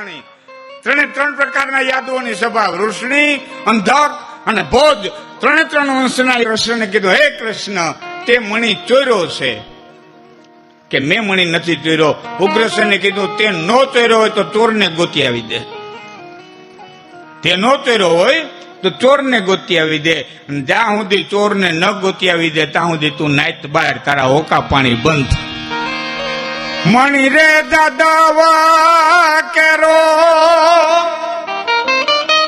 પાણી, ત્રણ પ્રકારના યાદવોની સભા, વૃષ્ણિ, અંધક અને ભોજ, ત્રણ વંશના કૃષ્ણને કીધું, હે કૃષ્ણ, તે મણી ચોર્યો છે કે મેં મણી નથી ચોર્યો? ઉગ્રસેને કીધું, તે નો ચોર્યો હોય તો ચોરને ગોતી આવી દે. તે નો ચોર્યો હોય તો ચોરને ગોતી આવી દે. જ્યાં સુધી ચોરને ન ગોતી આવી દે ત્યાં સુધી તું નાઈત બહાર, તારા હોકા પાણી બંધ. મણી રે દાદા કેરો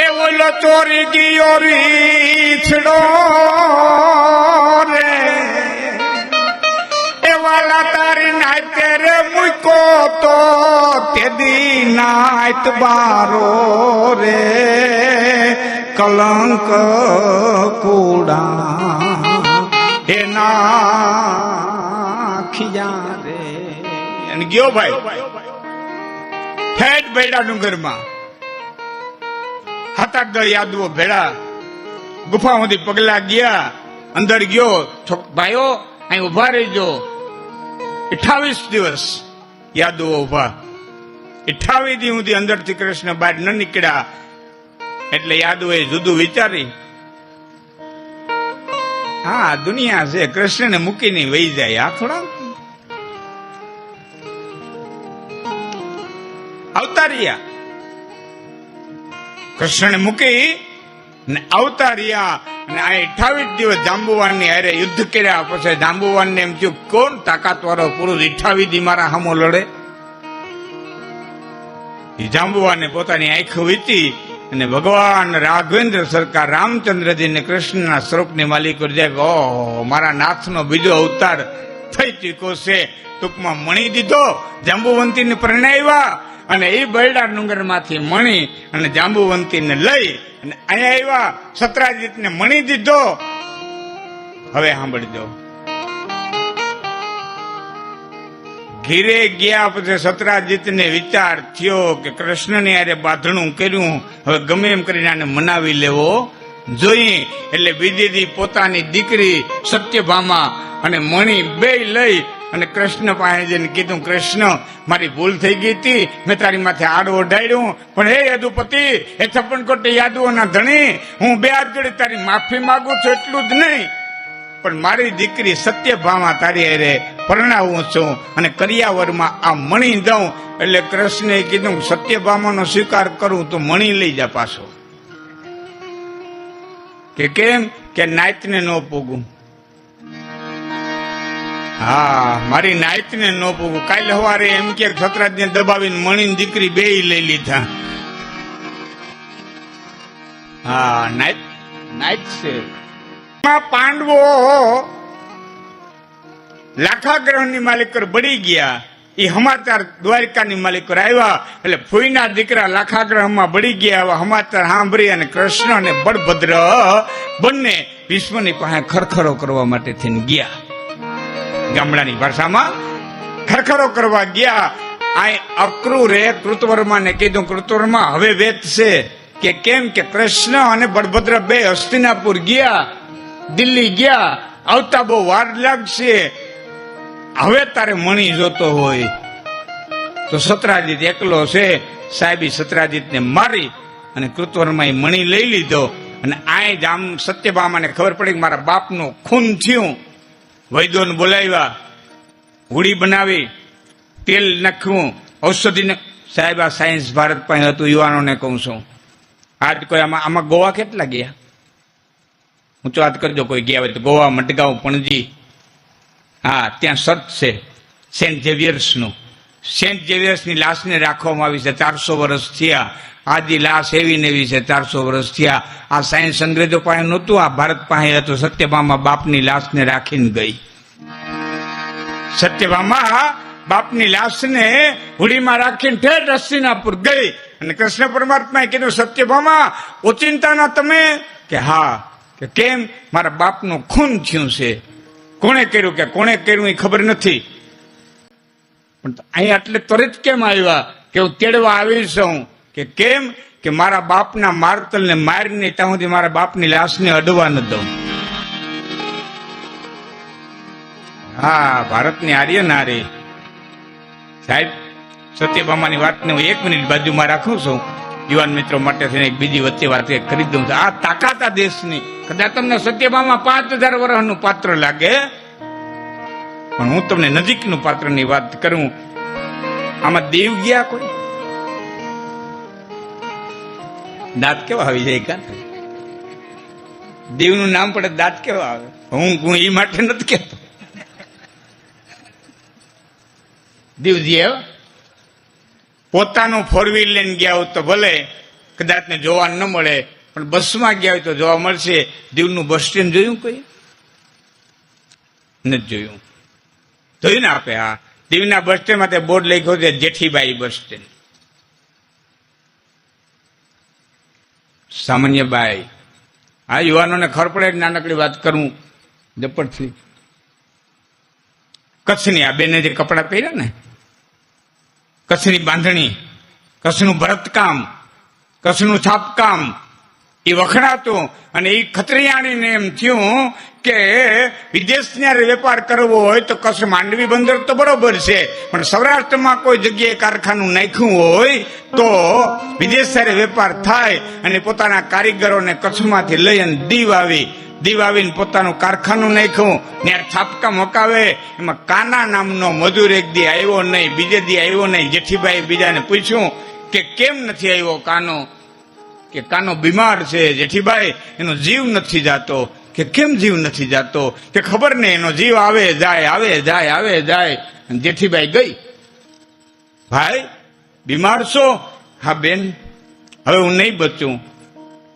એ ઓલો ચોરી ગયો રીછડો રે, એ વાલા તારી નાઈતે રે મૂકો તો તેદી નાઈત બારો રે, કલંક કુડા એના ખિયા રે. અને ગયો ભાઈ ઠેઠ બેડા ડુંગરમાં, 7-8 દળ યાદવો ભેડા ગુફામાંથી પગલા ગયા, અંદર ગયો. ભાઈઓ અહીં ઉભા રહીજો. 28 દિવસ યાદવો ઉભા. 28 દી સુધી અંદરથી કૃષ્ણ બહાર ન નીકળ્યા. એટલે યાદવોએ જુદું વિચારી, હા દુનિયા છે, કૃષ્ણને મૂકીને વહી જાય. આ થોડા અવતારિયા, કૃષ્ણને મૂકી ને અવતારિયા. અને આ 28 દિવસ જાંબુવાનની હારે યુદ્ધ કર્યા. પછી જાંબુવાનને એમ થયું, કોણ તાકાત વાળો પુરુષ 28 દી મારા સામો લડે? જાંબુવાને પોતાની આંખ વીતી અને ભગવાન રાઘવેન્દ્ર સરકાર રામચંદ્રજીને કૃષ્ણના સ્વરૂપની માલિક કરી, ઓહો મારા નાથનો બીજો અવતાર થઈ ચૂક્યો છે. ટૂંકમાં મણી દીધો, જાંબુવંતીને પરણાવ્યા અને એ બરડા ડુંગરમાંથી મણી અને જાંબુવંતીને લઈ અને અહીંયા આવ્યા. સત્રાજીતને મણી દીધો. હવે સાંભળજો, ઘીરે ગયા પછી સત્રાજીતને વિચાર થયો કે કૃષ્ણને યારે બાંધણું કર્યું, હવે ગમે એમ કરીને આને મનાવી લેવો જોઈએ. એટલે બીજી દી પોતાની દીકરી સત્યભામા અને મણી બે લઈ અને કૃષ્ણ પાસે જઈને કીધું, કૃષ્ણ મારી ભૂલ થઈ ગઈ હતી, મેં તારી માથે આડવો ડાળ્યું, પણ હે યદુપતિ, હે 56 કોટી યાદવોના ધણી, હું 2 હાથ જોડી તારી માફી માંગુ છું. એટલું જ નહીં, પણ મારી દીકરી સત્યભામા તારી હારે પરણાવું છું અને કરિયાવરમાં આ મણી દઉં. એટલે કૃષ્ણે કીધું, સત્યભામાનો સ્વીકાર કરું તો મણી લઈ જા પાછો. કે કેમ? કે નાયતને ન પૂગું. હા, મારી નાયતને ન પૂગું. કાલે સવારે એમ કે સત્રાજને દબાવીને મણીની દીકરી બે લઈ લીધા. હા, નાયત છે. પાંડવો લાખાગ્રહની માલિક બળી ગયા. એ સમાચાર દ્વારિકાની માલિક આવ્યા. એટલે ફૂઈના દીકરા લાખાગ્રહમાં બળી ગયા. એવા સમાચાર સાંભળી અને કૃષ્ણ અને બળભદ્ર બંને વિશ્વની પાસે ખરખરો કરવા માટે થઈને ગયા. ગામડાની ભાષામાં ખરખરો કરવા ગયા. આ અક્રૂરે કૃતવર્માને કીધું, કૃતવર્મા હવે વેત છે. કે કેમ? કે કૃષ્ણ અને બળભદ્ર બે હસ્તિનાપુર ગયા, દિલ્હી ગયા, આવતા બહુ વાર લાગશે. હવે તારે મણી જોતો હોય તો સત્રાજીત એકલો છે. સાહેબી સત્રાજીતને મારી અને કૃતવર્માએ મણી લઈ લીધો. અને આ સત્યભામાને ખબર પડી કે મારા બાપનું ખૂન થયું. વૈદ્યોને બોલાવ્યા, હુડી બનાવી, તેલ નાખ્યું, ઔષધિને. સાહેબ આ સાયન્સ ભારત પાસે હતું. યુવાનોને કહું છું, આજ કોઈ આમાં ગોવા કેટલા ગયા? ઊંચો વાત કરજો કોઈ ગયા હોય તો. ગોવા, મડગાંવ, પણજી, હા ત્યાં સત છે સેન્ટ ઝેવિયર્સનું. સેન્ટ ઝેવિયર્સની લાશને રાખવામાં આવી છે. 400 વર્ષ થયા. આજી લાશ એવી ને એવી છે. 400 વર્ષ થયા. આ સાયન્સ અંગ્રેજો પાસે નહોતું, આ ભારત પાસે હતું. સત્યભામા બાપની લાશને રાખીને ગઈ. સત્યભામા બાપની લાશને હુડીમાં રાખીને ઠેર હસ્તિનાપુર ગઈ. અને કૃષ્ણ પરમાત્માએ કીધું, સત્યભામા ઓચિંતાના તમે? કે હા. કે કેમ? મારા બાપનું ખૂન થયું છે. કોણે કર્યું? કે કોણે કર્યું એ ખબર નથી, પણ અહીંયા એટલે ત્વરિત કેમ આવ્યા? કે હું તેડવા આવી છું. કે કેમ? કે મારા બાપના મારતલને મારીને ત્યાં સુધી મારા બાપની લાશને અડવા ન દઉં. હા, ભારતની આર્ય નારી સાહેબ સત્યભામાની વાતને હું 1 મિનિટ બાજુમાં રાખું છું. યુવાન મિત્રો માટે થઈને એક બીજી વચ્ચે વાત કરી દઉં છું. આ તાકાત આ દેશની. કદાચ તમને સત્યભામા 5000 વર્ષનું પાત્ર લાગે, પણ હું તમને નજીકનું પાત્રની વાત કરું. આમાં દેવ ગયા કોઈ? દાંત કેવા આવી જાય કા? દેવનું નામ પડે દાંત કેવા આવે? હું એ માટે નથી કહેતો. દેવજી પોતાનું 4 વ્હીલ લઈને ગયા હોય તો ભલે કદાચ ને જોવા ન મળે, પણ બસમાં ગયા હોય તો જોવા મળશે. દીવનું બસ સ્ટેન્ડ જોયું કોઈ? નથી જોયું. જોયું ને આપે? હા, દીવના બસ સ્ટેન્ડ માટે બોર્ડ લખ્યો છે જેઠીબાઈ બસ સ્ટેન્ડ. સામાન્ય બાઈ. હા, યુવાનોને ખબર પડે. નાનકડી વાત કરું ઝપટથી. કચ્છની આ બેને જે કપડા પહેર્યા ને, કચ્છની બાંધણી, કચ્છનું ભરતકામ, કચ્છનું છાપકામ એ વખણાતું. અને એ ખત્રિયાણીને એમ થયું કે વિદેશને વેપાર કરવો હોય તો કચ્છ માંડવી બંદર તો બરોબર છે, પણ સૌરાષ્ટ્રમાં કોઈ જગ્યાએ કારખાનું નાખ્યું હોય તો વિદેશ સાથે વેપાર થાય. અને પોતાના કારીગરોને કચ્છમાંથી લઈ અને દીવ આવીને પોતાનું કારખાનું નાખ્યું. ત્યાં છાપકા મકાવે. એમાં કાના નામનો મજૂર એક દી આવ્યો નહીં, બીજે દી આવ્યો નહીં. જેઠીભાઈ બીજાને પૂછ્યું કે કેમ નથી આવ્યો કાનો? કે કાનો બીમાર છે જેઠીભાઈ, એનો જીવ નથી જાતો. કે કેમ જીવ નથી જાતો? કે ખબર નહીં, એનો જીવ આવે જાય આવે જાય આવે જાય. જેઠીભાઈ ગઈ, ભાઈ બીમાર છો? હા બેન, હવે હું નહીં બચું.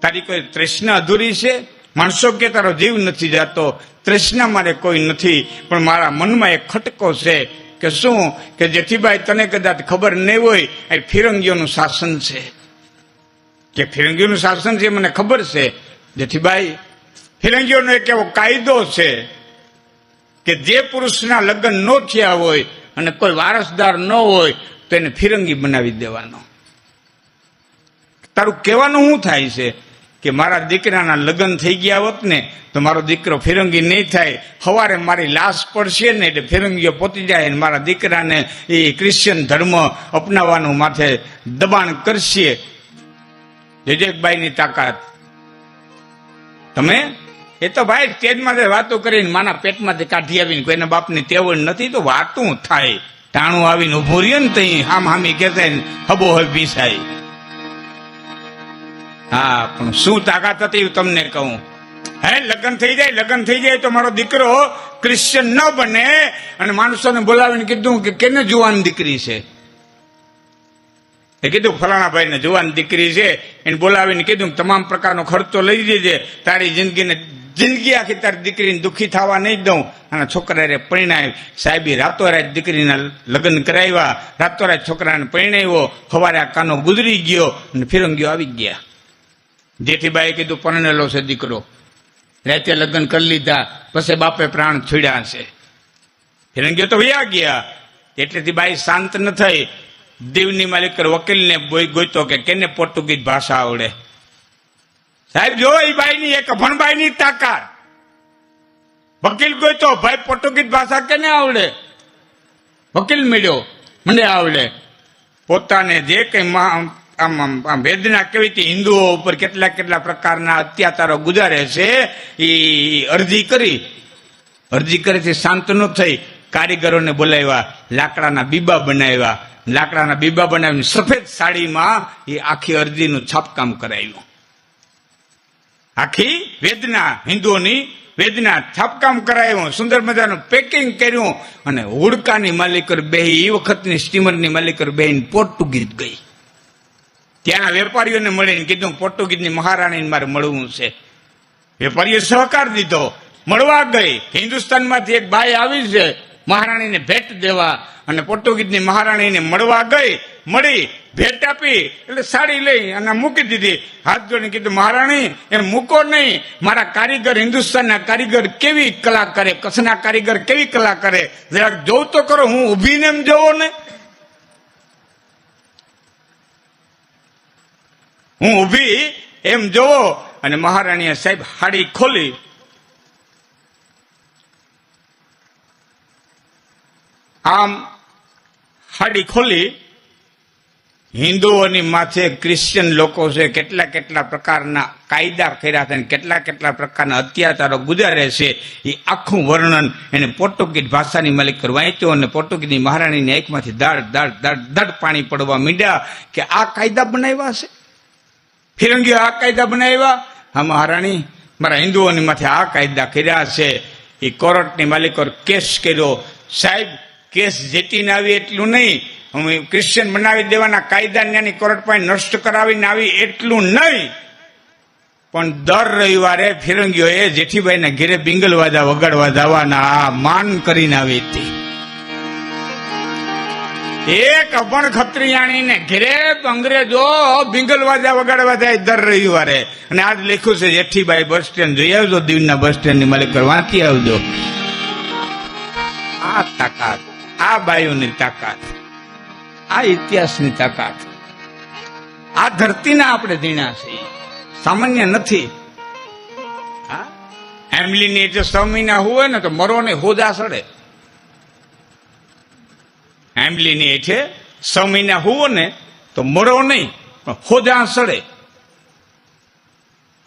તારી કોઈ તૃષ્ણા અધૂરી છે? માણસો કે તારો જીવ નથી જાતો. તૃષ્ણા મારે કોઈ નથી, પણ મારા મનમાં એક ખટકો છે. કે શું? કે જેઠીભાઈ તને કદાચ ખબર નહીં હોય, એ ફિરંગીઓનું શાસન છે. કે ફિરંગીઓનું શાસન છે મને ખબર છે જેઠીભાઈ. ફિરંગીઓનો એક એવો કાયદો છે કે જે પુરુષના લગ્ન ન થયા હોય અને કોઈ વારસદાર ન હોય તો એને ફિરંગી બનાવી દેવાનો. તારું કહેવાનું શું થાય છે? કે મારા દીકરાના લગ્ન થઈ ગયા હોત ને તો મારો દીકરો ફિરંગી નહીં થાય. સવારે મારી લાશ પડશે ને એટલે ફિરંગીઓ પહોંચી જાય ને મારા દીકરાને એ ક્રિશ્ચિયન ધર્મ અપનાવવાનું માથે દબાણ કરશે. જજેકબાઈની તાકાત. તમે એ તો ભાઈ સ્ટેજમાં વાતો કરીને માના પેટમાંથી કાઢી આવીને કોઈના બાપની તેવડ નથી તો વાતું થાય. ટાણું આવીને ઉભું રહ્યું ને તઈ હામ હામી કહેતા હબો હબ પીસાય. હા, પણ શું તાકાત હતી તમને કહું. હે, લગ્ન થઈ જાય તો મારો દીકરો ક્રિશ્ચિયન ન બને. અને માણસોને બોલાવીને કીધું કે કેને જુવાન દીકરી છે? એ કીધું ફલાણા ભાઈને જુવાન દીકરી છે. એને બોલાવીને કીધું તમામ પ્રકારનો ખર્ચો લઈ દેજે. તારી જિંદગી આખી તારી દીકરીને દુઃખી થવા નહીં દઉં. અને છોકરાએ પરિણાય. સાહેબી રાતોરાત દીકરીના લગ્ન કરાવ્યા, રાતોરાત છોકરાને પરિણાવ્યો. સવારે આ કાનો ગુજરી ગયો અને ફિરંગીઓ આવી ગયા. જેઠીબાઈએ કીધું પરણેલો છે દીકરો. રાતે લગ્ન કરી લીધા, પછી બાપે પ્રાણ છોડ્યા છે. ફિરંગીઓ તો વયા ગયા. એટલેથી બાઈ શાંત ન થઈ. દીવની માલિકર વકીલને ગોઈતો કે કેને પોર્ટુગીઝ ભાષા આવડે. સાહેબ જો એ બાઈની એક અભણબાઈની તાકાત. વકીલ ગોઈતો, ભાઈ પોર્ટુગીઝ ભાષા કેને આવડે? વકીલ મળ્યો, મને આવડે. પોતાને જે કઈ આમ વેદના કેવી હતી, હિન્દુઓ ઉપર કેટલા પ્રકારના અત્યાચારો ગુજારે છે, એ અરજી કરીથી શાંત ન થઈ. કારીગરોને બોલાવ્યા, લાકડાના બીબા બનાવ્યા. લાકડાના બીબા બનાવીને સફેદ સાડીમાં એ આખી અરજીનું છાપકામ કરાવ્યું. આખી વેદના, હિન્દુઓની વેદના છાપકામ કરાવ્યું. સુંદર મજાનું પેકિંગ કર્યું. અને હુડકાની માલિકર બેહી, એ વખતની સ્ટીમરની માલિકર બેહીને પોર્ટુગીઝ ગઈ. ત્યાં વેપારીઓને મળીને કીધું પોર્ટુગીઝની મહારાણીને મારે મળવું છે. વેપારીએ સહકાર દીધો, મળવા ગઈ. હિન્દુસ્તાનમાંથી એક બાઈ આવી છે મહારાણીને ભેટ દેવા, અને પોર્ટુગીઝની મહારાણીને મળવા ગઈ. મળી, ભેટ આપી એટલે સાડી લઈ અને મૂકી દીધી. હાથ જોડીને કીધું મહારાણી એને મૂકો નહીં. મારા કારીગર, હિન્દુસ્તાનના કારીગર કેવી કલા કરે, કચ્છના કારીગર કેવી કલા કરે, જરાક જોઉં તો કરો. હું ઊભીને એમ જોવો ને, હું ઊભી એમ જોવો. અને મહારાણીએ સાહેબ હાડી ખોલી. આમ હાડી ખોલી હિન્દુઓની માથે ક્રિશ્ચિયન લોકો છે કેટલા કેટલા પ્રકારના કાયદા કર્યા છે, કેટલા કેટલા પ્રકારના અત્યાચારો ગુજારે છે, એ આખું વર્ણન એને પોર્ટુગીઝ ભાષાની માલિક વાંચ્યો અને પોર્ટુગીઝની મહારાણીની આંખમાંથી દડ પાણી પડવા માંડ્યા કે આ કાયદા બનાવ્યા છે, ફિરંગીઓ આ કાયદા બનાવ્યા, હા મહારાણી મારા હિન્દુઓની માથે આ કાયદા કર્યા છે. એ કોર્ટની માલિકો કેસ કર્યો, સાહેબ કેસ જેટીને આવી એટલું નહીં, અમે ક્રિશ્ચિયન બનાવી દેવાના કાયદા ન્યાની કોર્ટ પાસે નષ્ટ કરાવીને આવી એટલું નહીં, પણ દર રવિવારે ફિરંગીઓએ જેઠીભાઈના ઘેરે બિંગલવાજા વગાડવા જવાના આ માન કરીને આવી હતી. એક અભણ ખત્રિયાણીને ઘેરે અંગ્રેજો બિંગલવાજા વગાડવા જાય દર રવિવારે. અને આજ લખ્યું છે જેઠીભાઈ બસ સ્ટેન્ડ જોઈ આવજો, દીવના બસ સ્ટેન્ડ ની માલિક વાંચી આવજો. આ તાકાત, આ બાયુની તાકાત, આ ઇતિહાસની તાકાત, આ ધરતીના આપણે દીણા છીએ, સામાન્ય નથી. એમલીની એટલે 6 મહિના હોય ને તો મરો ને હોજા સડે. એમલીની એટલે 6 મહિના હુવો ને તો મરો નહીં પણ હોજા સડે.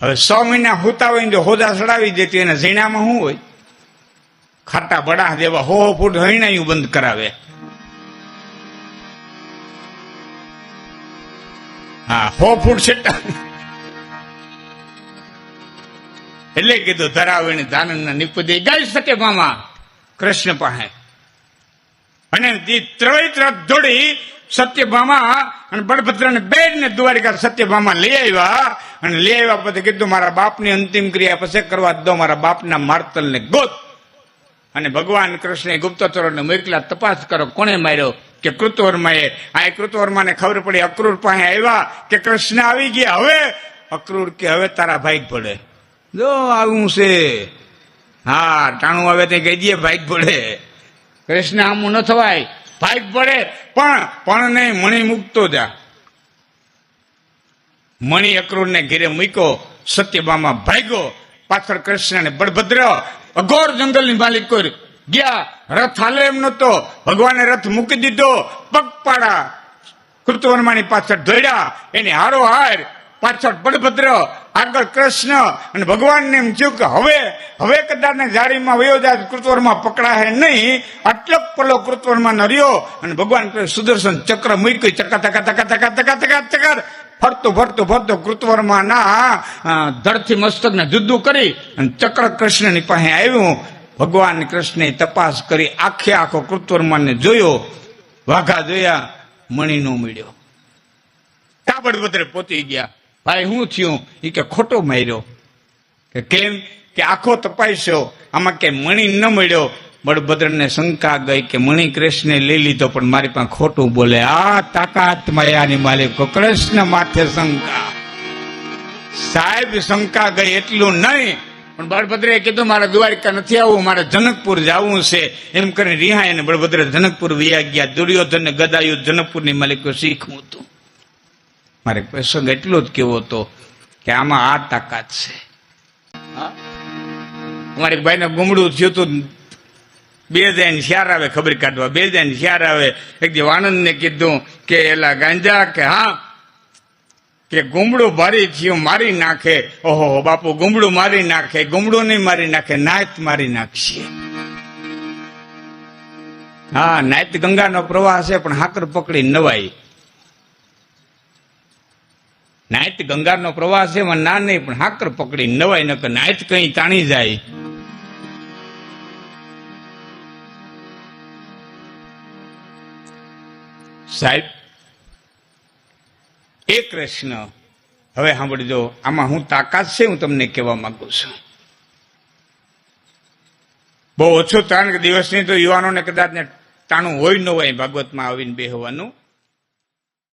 હવે 6 મહિના હોતા હોય ને જો હોજા સડાવી દેતી એના ઝીણામાં શું હોય? ખાટા બડા જેવા 100 ફૂટ હૈણાયું બંધ કરાવે. હા 100 ફૂટ છેટા એટલે કીધું ધરાવીને ધાનના નિપુદે ગાઈ શકે મામા કૃષ્ણ પાસે. અને ત્રૈત્ર દોડી સત્યભામા અને બળભદ્રને બેને દ્વારિકા સત્યભામા લઈ આવ્યા. અને લઈ આવ્યા પછી કીધું મારા બાપની અંતિમ ક્રિયા પછી કરવા દો, મારા બાપના માર્તલને ગોત. અને ભગવાન કૃષ્ણે ગુપ્તચરોને મોકલા, તપાસ કરો કોણે માર્યો, કે કૃતવર્માએ. આ કૃતવર્માને ખબર પડી, અક્રૂર પાસે આવ્યા કે કૃષ્ણ આવી ગયા. હવે અક્રૂર કે હવે તારા ભાઈ પડે, જો આવું છે, હા ટાણું આવે તે કહી દઈએ ભાઈ પડે. કૃષ્ણ આમું ન થવાય, ભાઈ પડે, પણ નહીં મણી મૂકતો જા. મણી અક્રૂરને ઘેરે મૂક્યો, સત્યભામા ભાગ્યો. પાછળ કૃષ્ણ ને બળભદ્ર અઘોર જંગલની માલિક ગયા. રથ હાલે એમ નતો, ભગવાને રથ મૂકી દીધો, પગપાળા કૃતવર્માની પાછળ દોડ્યા. એને હારો હાર પાછળ બળભદ્ર, આગળ કૃષ્ણ. અને ભગવાનને એમ થયું કે હવે કદાચ જાળીમાં વયો જાય, કૃતવર્મા પકડાય નહીં. આટલો પલો કૃતવર્મા ન રહ્યો. અને ભગવાન સુદર્શન ચક્ર મૂક્યું, ચકા ચકા ચકા ચકા ચકા ચકા ચકર ફરતો કૃતવર્માના ધડથી મસ્તકને જુદું કરી અને ચક્ર કૃષ્ણની પાસે આવ્યું. ભગવાન કૃષ્ણે તપાસ કરી આખો કૃતવર્માને જોયો, વાઘા જોયા, મણી નો મળ્યો. બળભદ્ર પોતી ગયા, ભાઈ શું થયું? એ કે ખોટો માર્યો. કે કેમ? કે આખો તપાસ્યો, આમાં કે મણી ન મળ્યો. બળભદ્રને શંકા ગઈ કે મણી કૃષ્ણે લઈ લીધો પણ મારી પાસે ખોટું બોલે. આ તાકાત માયાની માલિકો, કૃષ્ણ માથે શંકા. સાહેબ શંકા ગઈ એટલું નહીં, પણ બળભદ્રે કીધું મારે દ્વારિકા નથી આવવું, મારે જનકપુર જવું છે. એમ કરીને રિહાય અને બળભદ્ર જનકપુર વયા ગયા. દુર્યોધન ગદાયું જનકપુરની માલિકો શીખવું હતું. મારે પ્રસંગ એટલો જ કેવો હતો કે આમાં આ તાકાત છે. અમારે ભાઈને ગુમડું થયું હતું, 2 જણ શ્યાર આવે ખબર કાઢવા, 2 જણ શ્યાર આવે. એક દી આનંદને કીધું કે એલા ગાંજા કે હા, કે ગુમડું ભારી થયું મારી નાખે. ઓહો બાપુ ગુમડું મારી નાખે? ગુમડું નહીં મારી નાખે, નાયત મારી નાખશે. હા નાયત ગંગાનો પ્રવાહ છે પણ હાકર પકડી નવાય. નાયત ગંગાનો પ્રવાહ છે એમાં ના નહીં, પણ હાકર પકડી નવાય, નકર નાયત કઈ તાણી જાય. સાહેબ એ કૃષ્ણ, હવે સાંભળજો, આમાં હું તાકાત છે હું તમને કહેવા માંગુ છું. બહુ ઓછું 3 દિવસની તો યુવાનોને કદાચ ટાણું હોય ન હોય ભાગવતમાં આવીને બેહવાનું.